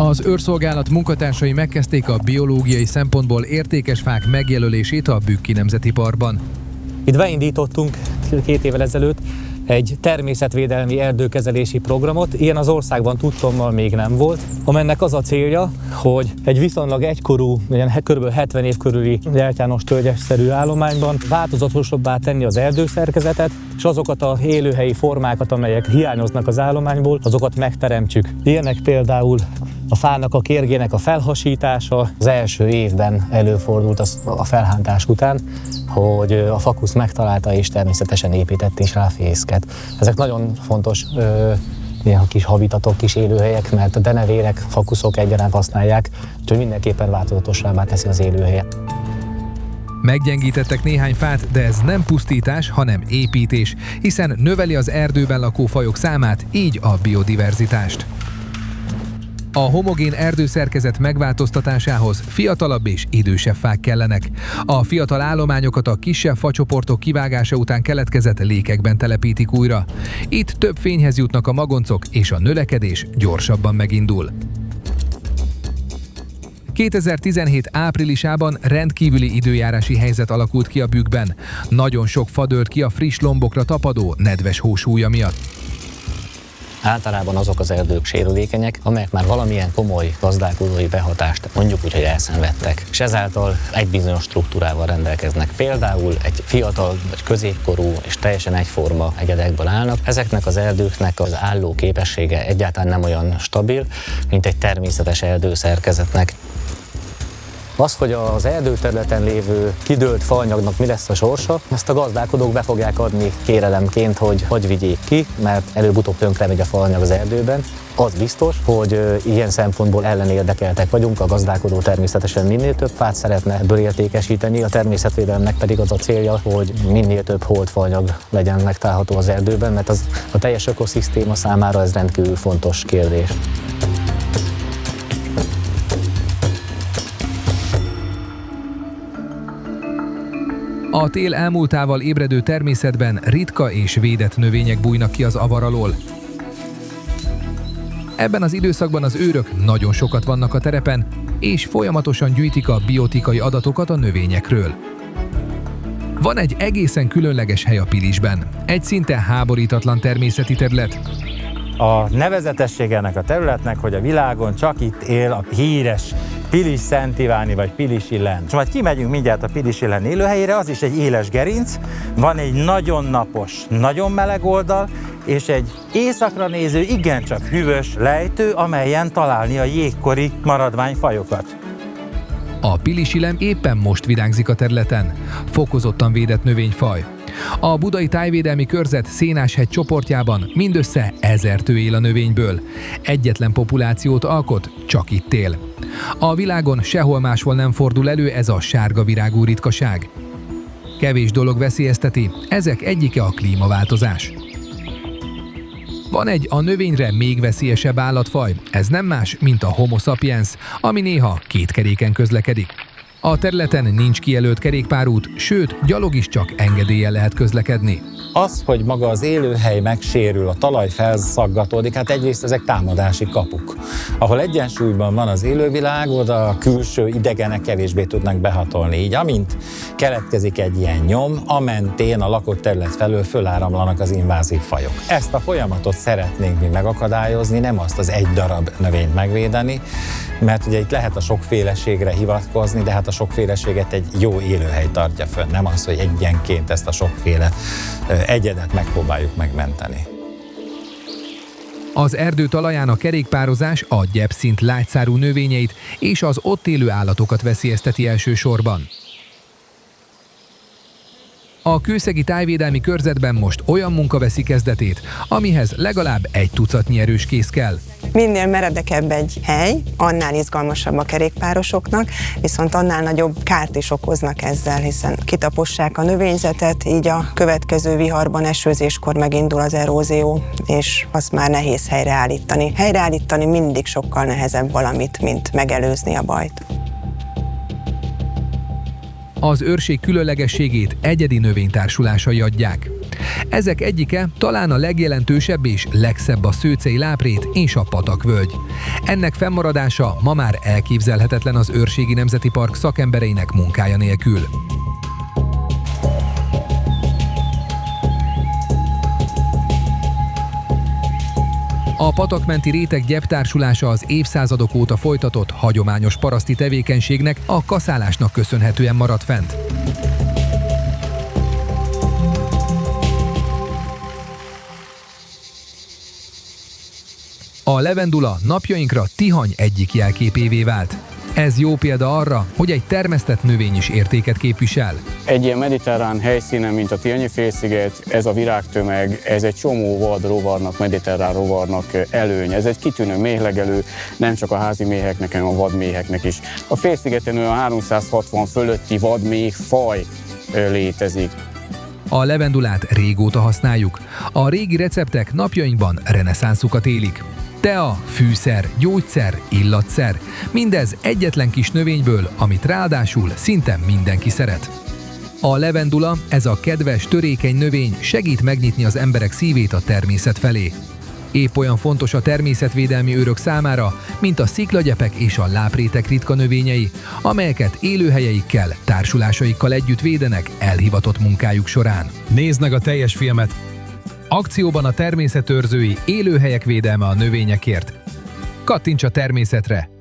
Az őrszolgálat munkatársai megkezdték a biológiai szempontból értékes fák megjelölését a Bükki Nemzeti Parkban. Itt beindítottunk 2 évvel ezelőtt egy természetvédelmi erdőkezelési programot, ilyen az országban tudtommal még nem volt, amelynek az a célja, hogy egy viszonylag egykorú, kb. 70 év körüli gyertyános tölgyesszerű állományban változatosabbá tenni az erdőszerkezetet, és azokat a élőhelyi formákat, amelyek hiányoznak az állományból, azokat megteremtsük. Ilyenek például a fának a kérgének a felhasítása. Az első évben előfordult a felhántás után, hogy a fakusz megtalálta és természetesen épített is rá fészket. Ezek nagyon fontos ilyen kis habitatok, kis élőhelyek, mert a denevérek, fakuszok egyaránt használják, úgyhogy mindenképpen változatosabbá teszi az élőhelyet. Meggyengítettek néhány fát, de ez nem pusztítás, hanem építés, hiszen növeli az erdőben lakó fajok számát, így a biodiverzitást. A homogén erdőszerkezet megváltoztatásához fiatalabb és idősebb fák kellenek. A fiatal állományokat a kisebb facsoportok kivágása után keletkezett lékekben telepítik újra. Itt több fényhez jutnak a magoncok, és a növekedés gyorsabban megindul. 2017 áprilisában rendkívüli időjárási helyzet alakult ki a Bükkben. Nagyon sok fa dőlt ki a friss lombokra tapadó, nedves hósúlya miatt. Általában azok az erdők sérülékenyek, amelyek már valamilyen komoly gazdálkodói behatást, mondjuk úgy, hogy elszenvedtek, és ezáltal egy bizonyos struktúrával rendelkeznek. Például egy fiatal vagy középkorú és teljesen egyforma egyedekből állnak. Ezeknek az erdőknek az álló képessége egyáltalán nem olyan stabil, mint egy természetes erdőszerkezetnek. Az, hogy az erdőterületen lévő kidőlt faanyagnak mi lesz a sorsa, ezt a gazdálkodók be fogják adni kérelemként, hogy vigyék ki, mert előbb-utóbb tönkre megy a faanyag az erdőben. Az biztos, hogy ilyen szempontból ellenérdekeltek vagyunk, a gazdálkodó természetesen minél több fát szeretne ebből értékesíteni, a természetvédelemnek pedig az a célja, hogy minél több holdfaanyag legyen megtalálható az erdőben, mert a teljes ökoszisztéma számára ez rendkívül fontos kérdés. A tél elmúltával ébredő természetben ritka és védett növények bújnak ki az avar alól. Ebben az időszakban az őrök nagyon sokat vannak a terepen, és folyamatosan gyűjtik a biotikai adatokat a növényekről. Van egy egészen különleges hely a Pilisben, egy szinte háborítatlan természeti terület. A nevezetessége ennek a területnek, hogy a világon csak itt él a híres Pilis-Szent Iváni vagy Pilisi len. És majd kimegyünk mindjárt a Pilisi len élőhelyére, az is egy éles gerinc, van egy nagyon napos, nagyon meleg oldal, és egy északra néző, igencsak hűvös lejtő, amelyen találni a jégkori maradványfajokat. A Pilisi len éppen most virágzik a területen, fokozottan védett növényfaj. A Budai Tájvédelmi Körzet Szénáshegy csoportjában mindössze 1000 tő él a növényből. Egyetlen populációt alkot, csak itt él. A világon sehol máshol nem fordul elő ez a sárga virágú ritkaság. Kevés dolog veszélyezteti, ezek egyike a klímaváltozás. Van egy a növényre még veszélyesebb állatfaj, ez nem más, mint a Homo sapiens, ami néha 2 keréken közlekedik. A területen nincs kijelölt kerékpárút, sőt, gyalog is csak engedéllyel lehet közlekedni. Az, hogy maga az élőhely megsérül, a talaj felszaggatódik, hát egyrészt ezek támadási kapuk. Ahol egyensúlyban van az élővilág, oda a külső idegenek kevésbé tudnak behatolni. Így amint keletkezik egy ilyen nyom, amentén a lakott terület felől föláramlanak az invázív fajok. Ezt a folyamatot szeretnénk mi megakadályozni, nem azt az egy darab növényt megvédeni, mert ugye itt lehet a sokféleségre hivatkozni, de hát a sokféleséget egy jó élőhely tartja fönn, nem az, hogy egyenként ezt a sokféle egyedet megpróbáljuk megmenteni. Az erdő talaján a kerékpározás a gyepszint lágyszárú növényeit és az ott élő állatokat veszélyezteti elsősorban. A Kőszegi Tájvédelmi Körzetben most olyan munka veszi kezdetét, amihez legalább 1 tucatnyi erőskész kell. Minél meredekebb egy hely, annál izgalmasabb a kerékpárosoknak, viszont annál nagyobb kárt is okoznak ezzel, hiszen kitapossák a növényzetet, így a következő viharban, esőzéskor megindul az erózió, és azt már nehéz helyreállítani. Helyreállítani mindig sokkal nehezebb valamit, mint megelőzni a bajt. Az őrség különlegességét egyedi növénytársulásai adják. Ezek egyike talán a legjelentősebb és legszebb a Szőcei láprét és a patakvölgy. Ennek fennmaradása ma már elképzelhetetlen az Őrségi Nemzeti Park szakembereinek munkája nélkül. A patakmenti réteg gyeptársulása az évszázadok óta folytatott hagyományos paraszti tevékenységnek, a kaszálásnak köszönhetően maradt fent. A levendula napjainkra Tihany egyik jelképévé vált. Ez jó példa arra, hogy egy termesztett növény is értéket képvisel. Egy ilyen mediterrán helyszínen, mint a Tihanyi-félsziget, ez a virágtömeg, ez egy csomó vad rovarnak, mediterrán rovarnak előny. Ez egy kitűnő méhlegelő, nem csak a házi méheknek, hanem a vadméheknek is. A félszigeten olyan 360 fölötti vadméh faj létezik. A levendulát régóta használjuk. A régi receptek napjainkban reneszánszukat élik. Tea, fűszer, gyógyszer, illatszer. Mindez egyetlen kis növényből, amit ráadásul szinte mindenki szeret. A levendula, ez a kedves, törékeny növény segít megnyitni az emberek szívét a természet felé. Épp olyan fontos a természetvédelmi őrök számára, mint a sziklagyepek és a láprétek ritka növényei, amelyeket élőhelyeikkel, társulásaikkal együtt védenek elhivatott munkájuk során. Nézd meg a teljes filmet! Akcióban a természetőrzői élőhelyek védelme a növényekért. Kattints a természetre!